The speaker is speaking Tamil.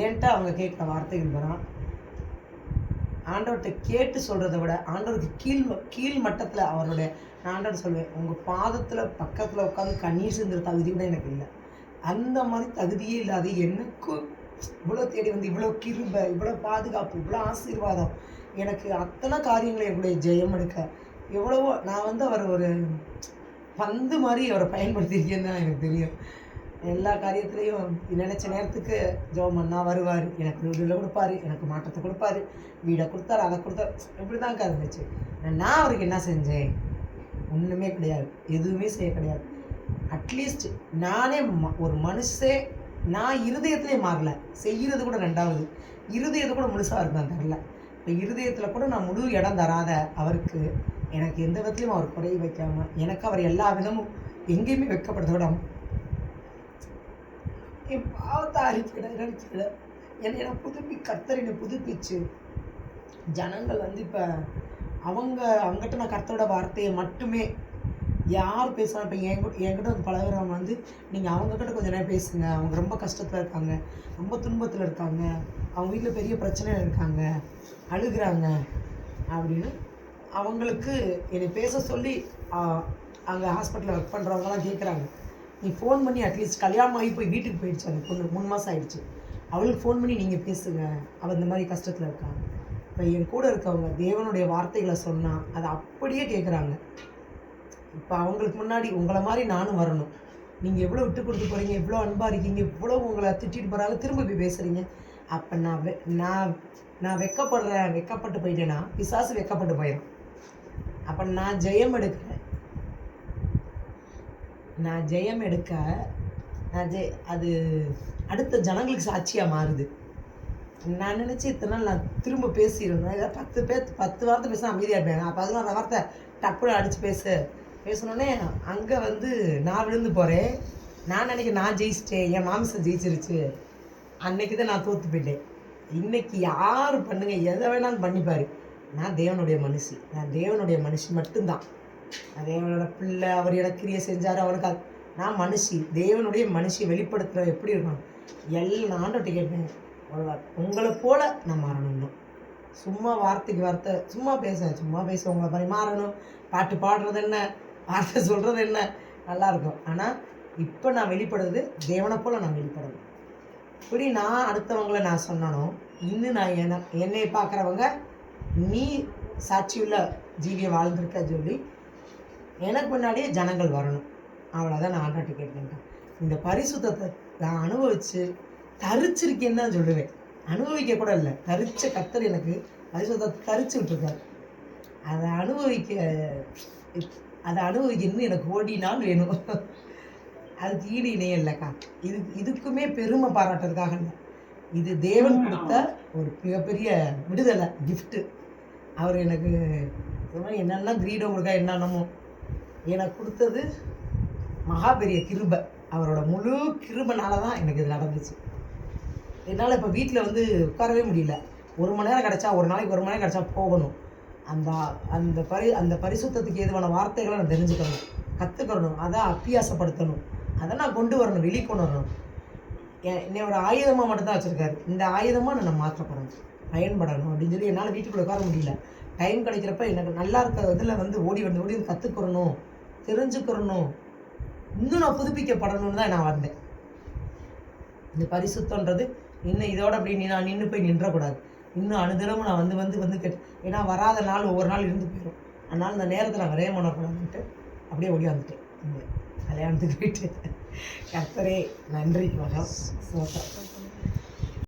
ஏன்ட்ட அவங்க கேட்குற வார்த்தைகள் வரான். ஆண்டவர்கிட்ட கேட்டு சொல்கிறத விட ஆண்டவருக்கு கீழ் மட்டத்தில் அவருடைய நான் ஆண்டவர் சொல்லுவேன், உங்கள் பாதத்தில் பக்கத்தில் உட்காந்து கண்ணீர் சிந்துற தகுதி கூட எனக்கு இல்லை. அந்த மாதிரி தகுதியே இல்லாத எனக்கும் இவ்வளோ தேடி வந்து இவ்வளோ கிருபை, இவ்வளோ பாதுகாப்பு, இவ்வளோ ஆசீர்வாதம், எனக்கு அத்தனை காரியங்களை என்னுடைய ஜெயம் எடுக்க எவ்வளவோ நான் வந்து அவர் ஒரு பந்து மாதிரி அவரை பயன்படுத்தியிருக்கேன்னு தான் எனக்கு தெரியும். எல்லா காரியத்துலேயும் நினச்ச நேரத்துக்கு ஜெபம் பண்ணா வருவார், எனக்கு வீடில் கொடுப்பாரு, எனக்கு மாற்றத்தை கொடுப்பாரு, வீடை கொடுத்தாரு, அதை கொடுத்தாரு, இப்படி தான்க்கா இருந்துச்சு. நான் அவருக்கு என்ன செஞ்சேன்? ஒன்றுமே கிடையாது, எதுவுமே செய்ய கிடையாது. அட்லீஸ்ட் நானே ஒரு மனுஷே நான் இருதயத்திலே மாறல, செய்கிறது கூட ரெண்டாவது, இருதயத்தை கூட முழுசாக அவருக்கு நான் தரல. இப்போ இருதயத்தில் கூட நான் முழு இடம் தராத அவருக்கு எனக்கு எந்த விதத்துலையும் அவர் குறைய வைக்காமல் எனக்கு அவர் எல்லா விதமும் எங்கேயுமே வைக்கப்படுத்த விடாமல் என் பாவத்தை அறிக்கையிட என்னை கர்த்தர் என்னை புதுப்பிச்சு ஜனங்கள் வந்து இப்போ அவங்ககிட்ட நான் கர்த்தரோட வார்த்தையை மட்டுமே யார் பேசுகிறாங்க. இப்போ என்கிட்ட வந்து பழகிறவங்க வந்து நீங்கள் அவங்கக்கிட்ட கொஞ்சம் நேரம் பேசுங்க, அவங்க ரொம்ப கஷ்டத்தில் இருக்காங்க, ரொம்ப துன்பத்தில் இருக்காங்க, அவங்க வீட்டில் பெரிய பிரச்சனையில் இருக்காங்க, அழுகிறாங்க அப்படின்னு அவங்களுக்கு என்னை பேச சொல்லி அங்கே ஹாஸ்பிட்டலில் ஒர்க் பண்ணுறவங்களாம் கேட்குறாங்க. நீ ஃபோன் பண்ணி அட்லீஸ்ட் கல்யாணம் ஆகி போய் வீட்டுக்கு போயிடுச்சு அந்த பொண்ணு, 3 மாதம் ஆகிடுச்சு, அவளுக்கு ஃபோன் பண்ணி நீங்கள் பேசுங்க, அவள் இந்த மாதிரி கஷ்டத்தில் இருக்காங்க. இப்போ என் கூட இருக்கவங்க தேவனுடைய வார்த்தைகளை சொன்னால் அதை அப்படியே கேட்குறாங்க. இப்போ அவங்களுக்கு முன்னாடி உங்களை மாதிரி நானும் வரணும். நீங்கள் எவ்வளோ விட்டு கொடுத்து போகிறீங்க, எவ்வளோ அன்பாக இருக்கீங்க, இவ்வளோ உங்களை திட்டிட்டு போகிறாங்க, திரும்ப போய் பேசுகிறீங்க. அப்போ நான் வெக்கப்பட்டு போயிட்டேன்னா பிசாசு வெக்கப்பட்டு போயிடும். அப்போ நான் ஜெயம் எடுக்க அது அடுத்த ஜனங்களுக்கு சாட்சியாக மாறுது. நான் நினச்சி இத்தனை நாள் நான் திரும்ப பேசிடுவேன், ஏதாவது 10 வார்த்தை பேசினா அமைதியாக இருப்பேன். அப்போ 11 வார்த்தை டப்புன்னு அடித்து பேசணுன்னே அங்கே வந்து நான் விழுந்து போகிறேன். நான் நினைக்கிறேன் நான் ஜெயிச்சிட்டேன், என் மாமிசம் ஜெயிச்சிருச்சு, அன்னைக்கு தான் நான் தோற்று போயிட்டேன். இன்றைக்கி யார் பண்ணுங்க எதை வேணாலும் பண்ணிப்பார். நான் தேவனுடைய மனுஷி மட்டும்தான். நான் தேவனோட பிள்ளை, அவர் எனக்கு கிரியை செஞ்சார், அவனுக்கு நான் மனுஷி, தேவனுடைய மனுஷியை வெளிப்படுத்துகிற எப்படி இருக்கணும். எல்லாம் ஆண்டவர்கிட்ட கேட்டேன், உங்களை போல் நான் மாறணும். சும்மா வார்த்தைக்கு வார்த்தை சும்மா பேச உங்களை மாதிரி மாறணும். பாட்டு பாடுறது என்ன, வார்த்தை சொல்கிறது என்ன, நல்லாயிருக்கும். ஆனால் இப்போ நான் வெளிப்படுறது தேவனை போல் நான் வெளிப்படணும். இப்படி நான் அடுத்தவங்களை நான் சொன்னனோ இன்னும் நான் என்னை பார்க்குறவங்க நீ சாட்சியுள்ள ஜீவியை வாழ்ந்துருக்க சொல்லி எனக்கு முன்னாடியே ஜனங்கள் வரணும். அவ்வளோதான் நான் ஆண்டாட்டி கேட்டேங்க. இந்த பரிசுத்தத்தை நான் அனுபவித்து தரிச்சிருக்கேன்னு தான் சொல்லுவேன். அனுபவிக்க கூட இல்லை, தரிச்ச கர்த்தர் எனக்கு பரிசுத்தத்தை தரிச்சு விட்டுருக்காரு. அதை அனுபவிக்க இன்னும் எனக்கு ஓடி நாள் வேணும். அதுக்கு ஈடு இணையம் இல்லைக்கா. இதுக்குமே பெருமை பாராட்டுறதுக்காக இல்லை, இது தேவன் கொடுத்த ஒரு மிகப்பெரிய விடுதலை கிஃப்ட்டு. அவர் எனக்கு என்னென்ன கிரீடம் கொடுக்க என்னென்னமோ எனக்கு கொடுத்தது மகா பெரிய கிருபை. அவரோட முழு கிருபைனால தான் எனக்கு இது நடந்துச்சு. என்னால் இப்போ வீட்டில் வந்து உட்காரவே முடியல. 1 மணி நேரம் கிடச்சா, ஒரு நாளைக்கு 1 மணி நேரம் கிடச்சா போகணும். அந்த பரிசுத்தத்துக்கு ஏதுவான வார்த்தைகளை நான் தெரிஞ்சுக்கணும், கற்றுக்கணும், அதை அப்பியாசப்படுத்தணும், அதை நான் கொண்டு வரணும், வெளிக்கொண்டு வரணும். என்னை ஒரு ஆயுதமாக மட்டும்தான் வச்சுருக்காரு. இந்த ஆயுதமாக நான் மாற்றப்படணும், பயன்படணும் அப்படின்னு சொல்லி என்னால் வீட்டுக்குள்ளே உட்கார முடியல. டைம் கிடைக்கிறப்ப எனக்கு நல்லா இருக்க இதில் வந்து ஓடி வந்து கற்றுக்கிறணும், தெரிஞ்சுக்கிறணும், இன்னும் நான் புதுப்பிக்கப்படணும்னு தான் நான் வந்தேன். இந்த பரிசுத்தன்றது இன்னும் இதோட அப்படி நான் நின்று போய் நின்றக்கூடாது. இன்னும் அனுதினமும் நான் வந்து கேட்டு, ஏன்னா வராத நாள் ஒவ்வொரு நாள் இருந்து போயிடும். அதனால் இந்த நேரத்தில் நான் விரைய பண்ணக்கூடாதுன்ட்டு அப்படியே ஓடி வந்துட்டேன். கல்யாணத்துக்கு போயிட்டு கர்த்தரே நன்றி மகா.